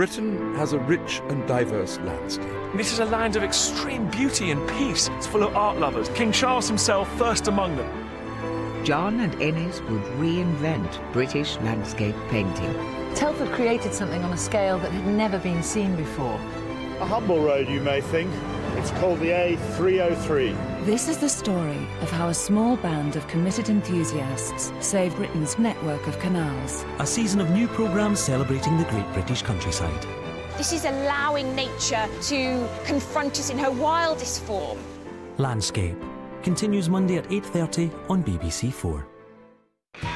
Britain has a rich and diverse landscape. This is a land of extreme beauty and peace. It's full of art lovers. King Charles himself first among them. John and Ennis would reinvent British landscape painting. Telford created something on a scale that had never been seen before. A humble road, you may think. It's called the A303. This is the story of how a small band of committed enthusiasts saved Britain's network of canals. A season of new programmes celebrating the great British countryside. This is allowing nature to confront us in her wildest form. Landscape continues Monday at 8:30 on BBC4.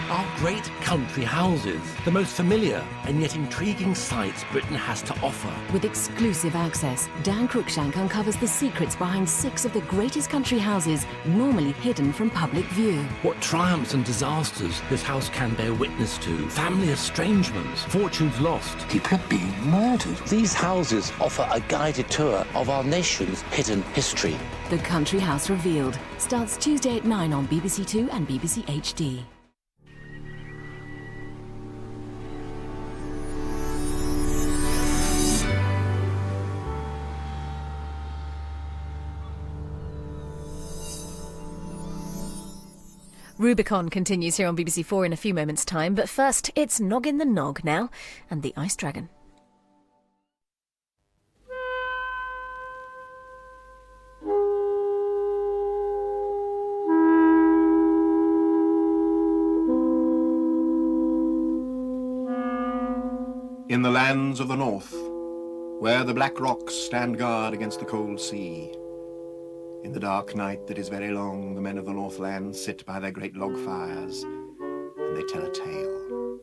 Our great country houses, the most familiar and yet intriguing sights Britain has to offer. With exclusive access, Dan Cruikshank uncovers the secrets behind 6 of the greatest country houses normally hidden from public view. What triumphs and disasters this house can bear witness to. Family estrangements, fortunes lost. People are being murdered. These houses offer a guided tour of our nation's hidden history. The Country House Revealed starts Tuesday at 9 on BBC2 and BBC HD. Rubicon continues here on BBC4 in a few moments' time, but first it's Noggin the Nog now, and the Ice Dragon. In the lands of the north, where the black rocks stand guard against the cold sea, in the dark night that is very long, the men of the Northland sit by their great log fires, and they tell a tale.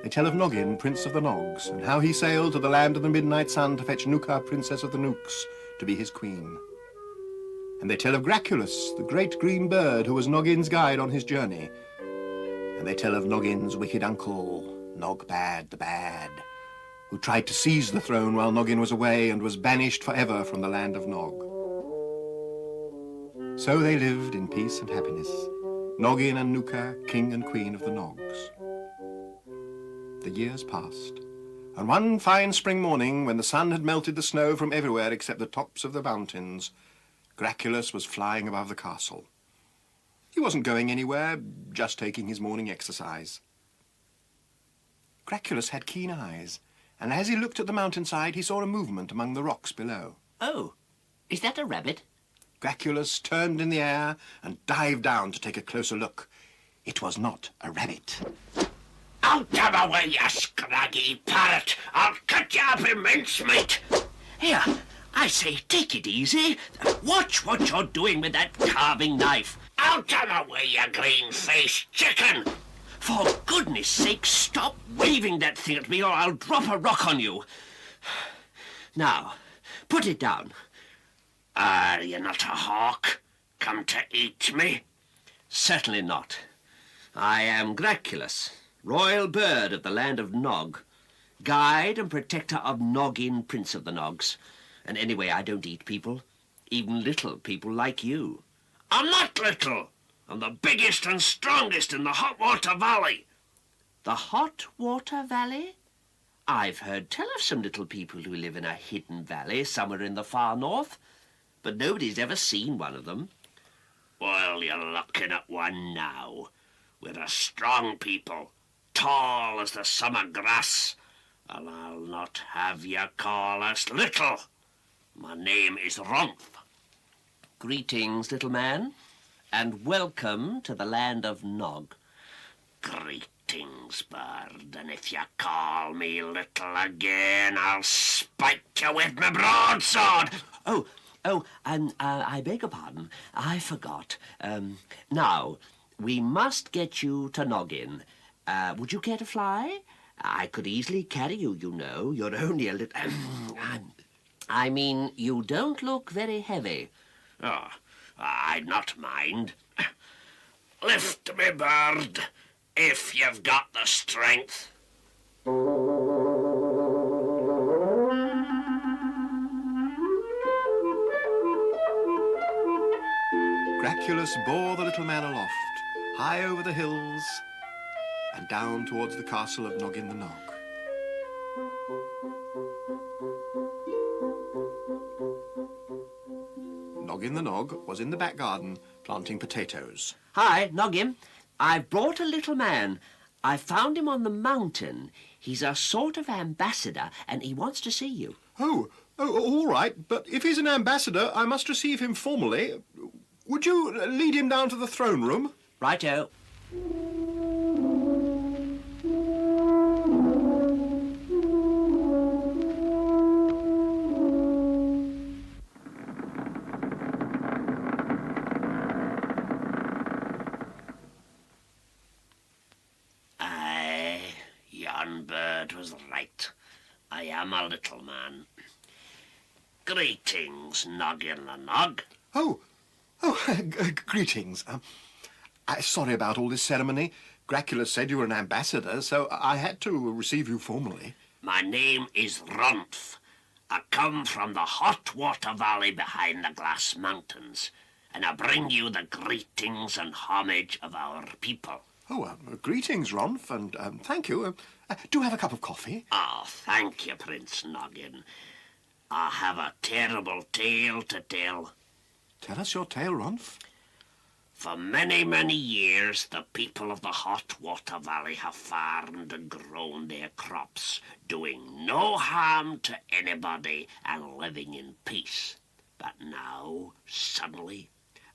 They tell of Noggin, Prince of the Nogs, and how he sailed to the land of the midnight sun to fetch Nuka, Princess of the Nooks, to be his queen. And they tell of Graculus, the great green bird who was Noggin's guide on his journey. And they tell of Noggin's wicked uncle, Nogbad the Bad, who tried to seize the throne while Noggin was away and was banished forever from the land of Nog. So they lived in peace and happiness, Noggin and Nuka, king and queen of the Nogs. The years passed, and one fine spring morning, when the sun had melted the snow from everywhere except the tops of the mountains, Graculus was flying above the castle. He wasn't going anywhere, just taking his morning exercise. Graculus had keen eyes, and as he looked at the mountainside, he saw a movement among the rocks below. Oh, is that a rabbit? Graculus turned in the air and dived down to take a closer look. It was not a rabbit. Out of the way, you scraggy parrot! I'll cut you up in mincemeat! Here, I say, take it easy. Watch what you're doing with that carving knife. Out of the way, you green-faced chicken! For goodness sake, stop waving that thing at me or I'll drop a rock on you. Now, put it down. Are you not a hawk, come to eat me? Certainly not. I am Graculus, royal bird of the land of Nog, guide and protector of Noggin, Prince of the Nogs. And anyway, I don't eat people, even little people like you. I'm not little. I'm the biggest and strongest in the Hot Water Valley. The Hot Water Valley? I've heard tell of some little people who live in a hidden valley somewhere in the far north, but nobody's ever seen one of them. Well, you're looking at one now. We're a strong people, tall as the summer grass, and I'll not have you call us little. My name is Rumpf. Greetings, little man, and welcome to the land of Nog. Greetings, bird, and if you call me little again, I'll spike you with my broadsword. I beg your pardon. I forgot. Now, we must get you to Noggin. Would you care to fly? I could easily carry you, you know. You're only a little... I mean, you don't look very heavy. Oh, I'd not mind. Lift me, bird, if you've got the strength. Graculus bore the little man aloft, high over the hills, and down towards the castle of Noggin the Nog. Noggin the Nog was in the back garden planting potatoes. Hi, Noggin. I've brought a little man. I found him on the mountain. He's a sort of ambassador, and he wants to see you. Oh, all right, but if he's an ambassador, I must receive him formally. Would you lead him down to the throne room? Righto. Yon bird was right. I am a little man. Greetings, Noggin the Nog. Greetings. Sorry about all this ceremony. Gracchulus said you were an ambassador, so I had to receive you formally. My name is Runf. I come from the hot water valley behind the Glass Mountains, and I bring you the greetings and homage of our people. Greetings, Ronf, and thank you. Do have a cup of coffee. Oh, thank you, Prince Noggin. I have a terrible tale to tell. Tell us your tale, Ronf. For many, many years, the people of the hot water valley have farmed and grown their crops, doing no harm to anybody and living in peace. But now, suddenly,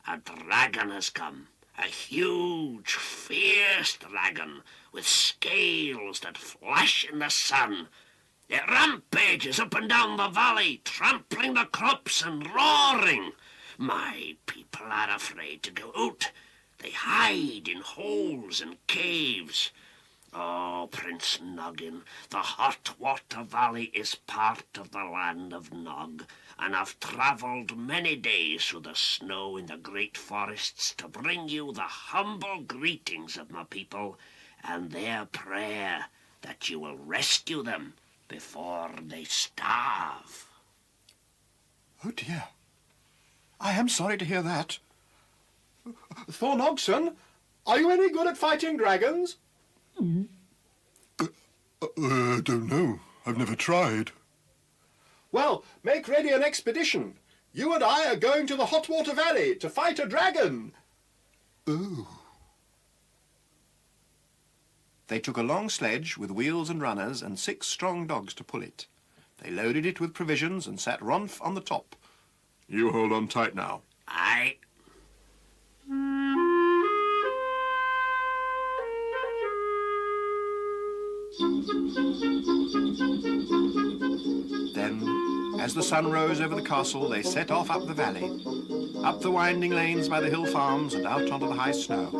a dragon has come. A huge, fierce dragon with scales that flash in the sun. It rampages up and down the valley, trampling the crops and roaring. My people are afraid to go out. They hide in holes and caves. Oh, Prince Noggin, the hot water valley is part of the land of Nog, and I've travelled many days through the snow in the great forests to bring you the humble greetings of my people and their prayer that you will rescue them before they starve. Oh, dear. I am sorry to hear that. Thor Nogson, are you any good at fighting dragons? I don't know. I've never tried. Well, make ready an expedition. You and I are going to the Hot Water Valley to fight a dragon. Oh. They took a long sledge with wheels and runners and 6 strong dogs to pull it. They loaded it with provisions and sat Ronf on the top. You hold on tight now. Aye. Then, as the sun rose over the castle, they set off up the valley, up the winding lanes by the hill farms and out onto the high snow.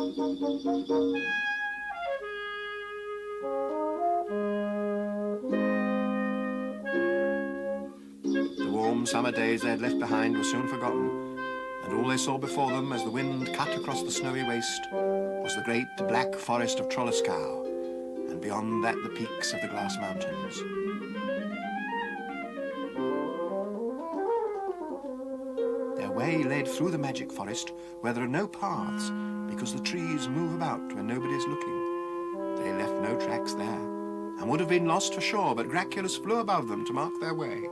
The warm summer days they had left behind were soon forgotten, and all they saw before them as the wind cut across the snowy waste was the great black forest of Trolleskow, and beyond that the peaks of the Glass Mountains. Their way led through the magic forest where there are no paths because the trees move about when nobody is looking. They left no tracks there and would have been lost for sure, but Gracchulus flew above them to mark their way.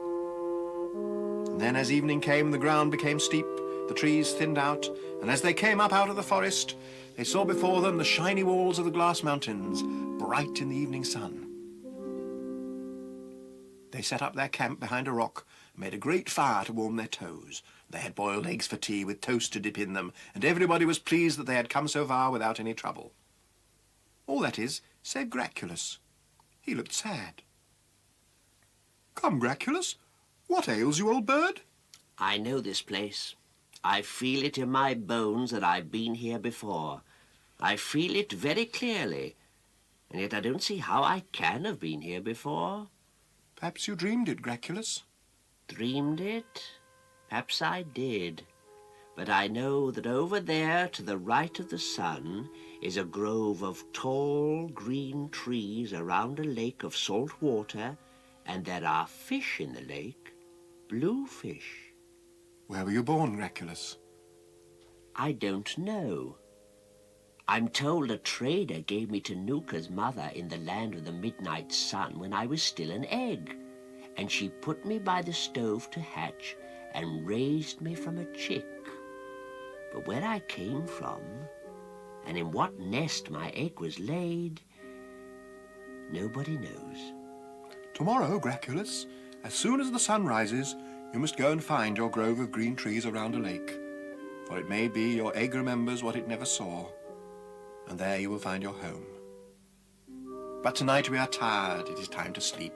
And then as evening came, the ground became steep, the trees thinned out, and as they came up out of the forest, they saw before them the shiny walls of the Glass Mountains, bright in the evening sun. They set up their camp behind a rock and made a great fire to warm their toes. They had boiled eggs for tea with toast to dip in them, and everybody was pleased that they had come so far without any trouble. All that is, save Gracchulus. He looked sad. Come, Gracchulus, what ails you, old bird? I know this place. I feel it in my bones that I've been here before. I feel it very clearly, and yet I don't see how I can have been here before. Perhaps you dreamed it, Gracchulus. Dreamed it? Perhaps I did. But I know that over there, to the right of the sun, is a grove of tall, green trees around a lake of salt water, and there are fish in the lake, blue fish. Where were you born, Gracchulus? I don't know. I'm told a trader gave me to Nuka's mother in the land of the midnight sun when I was still an egg, and she put me by the stove to hatch and raised me from a chick. But where I came from, and in what nest my egg was laid, nobody knows. Tomorrow, Graculus, as soon as the sun rises, you must go and find your grove of green trees around a lake, for it may be your egg remembers what it never saw, and there you will find your home. But tonight we are tired, it is time to sleep.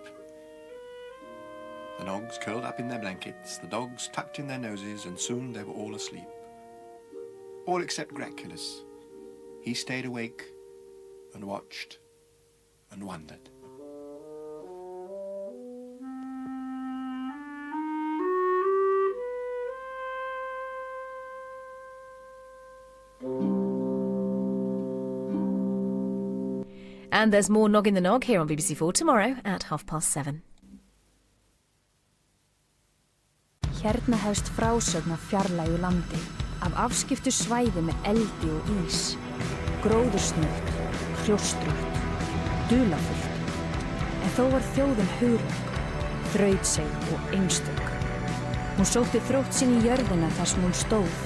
The Nogs curled up in their blankets, the dogs tucked in their noses, and soon they were all asleep. All except Graculus. He stayed awake and watched and wondered. And there's more Noggin the Nog here on BBC4 tomorrow at 7:30. Hérna hefst frásögn af fjarlægu landi, af afskiptu svæði með eldi og ís, gróðursnautt, hrjóstrugt, dularfullt. En þó var þjóðin hugrakk, þrautseig og einstök. Hún sótti þrótt sinn í jörðina þar sem hún stóð,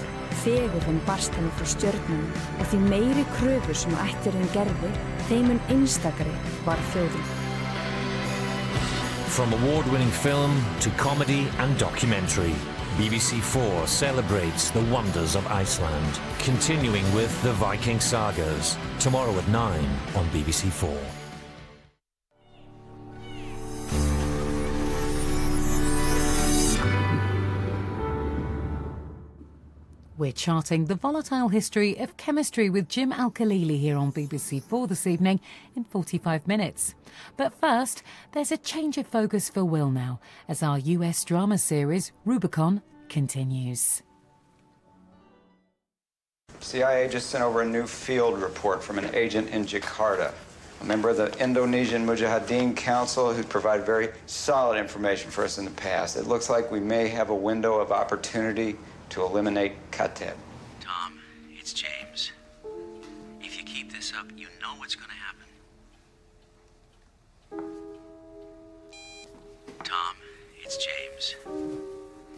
fegurðin barst henni frá stjörnunum og því meiri kröfur sem ættirinn gerði, þeim mun einstakari var þjóðin. From award-winning film to comedy and documentary, BBC4 celebrates the wonders of Iceland, continuing with the Viking sagas, tomorrow at 9 on BBC4. We're charting the volatile history of chemistry with Jim Al-Khalili here on BBC4 this evening in 45 minutes. But first, there's a change of focus for Will now, as our US drama series, Rubicon, continues. CIA just sent over a new field report from an agent in Jakarta, a member of the Indonesian Mujahideen Council who's provided very solid information for us in the past. It looks like we may have a window of opportunity to eliminate Kateb. Tom, it's James. If you keep this up, you know what's going to happen. Tom, it's James.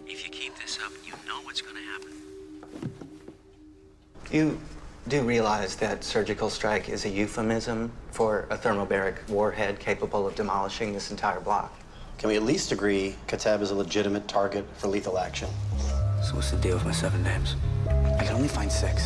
If you keep this up, you know what's going to happen. You do realize that surgical strike is a euphemism for a thermobaric warhead capable of demolishing this entire block? Can we at least agree Kateb is a legitimate target for lethal action? So what's the deal with my 7 names? I can only find 6.